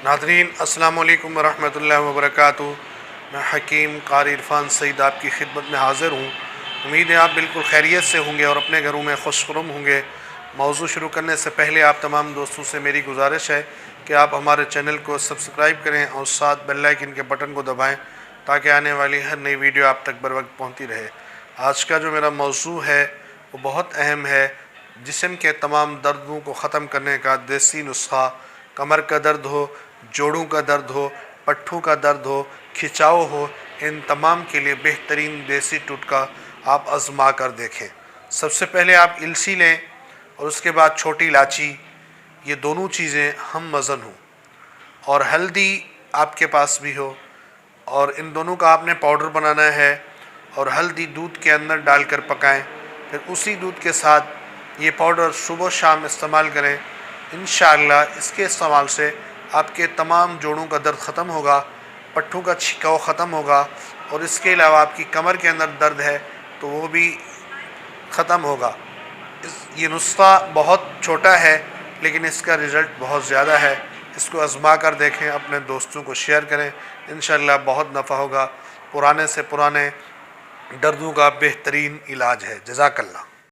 Nadreen अस्सलाम वालेकुम वरहमतुल्लाहि वबरकातुहू। मैं हकीम कारी इरफान सईद आपकी खिदमत में हाज़िर हूँ। उम्मीद है आप बिल्कुल खैरियत से होंगे और अपने घरों में खुशनुमा होंगे। मौजू शुरू करने से पहले आप तमाम दोस्तों से मेरी गुजारिश है कि आप हमारे चैनल को सब्सक्राइब करें और साथ बेल आइकन के बटन को दबाएं ताकि आने वाली हर नई वीडियो आप तक बर वक्त पहुँचती रहे। आज का जो मेरा मौजू है वो बहुत अहम है। जिस्म के तमाम दर्दों को ख़त्म करने का देसी नुस्खा। कमर का दर्द हो, जोड़ों का दर्द हो, पट्ठों का दर्द हो, खिंचाव हो, इन तमाम के लिए बेहतरीन देसी टुटका आप आज़मा कर देखें। सबसे पहले आप इलसी लें और उसके बाद छोटी इलायची, ये दोनों चीज़ें हम वज़न हो, और हल्दी आपके पास भी हो, और इन दोनों का आपने पाउडर बनाना है और हल्दी दूध के अंदर डालकर पकाएं। फिर उसी दूध के साथ ये पाउडर सुबह शाम इस्तेमाल करें। इंशाअल्लाह इसके इस्तेमाल से आपके तमाम जोड़ों का दर्द ख़त्म होगा, पट्ठों का छिकाव ख़त्म होगा, और इसके अलावा आपकी कमर के अंदर दर्द है तो वो भी ख़त्म होगा। ये नुस्खा बहुत छोटा है लेकिन इसका रिज़ल्ट बहुत ज़्यादा है। इसको आज़मा कर देखें, अपने दोस्तों को शेयर करें, इंशाअल्लाह बहुत नफ़ा होगा। पुराने से पुराने दर्दों का बेहतरीन इलाज है। जज़ाकल्लाह।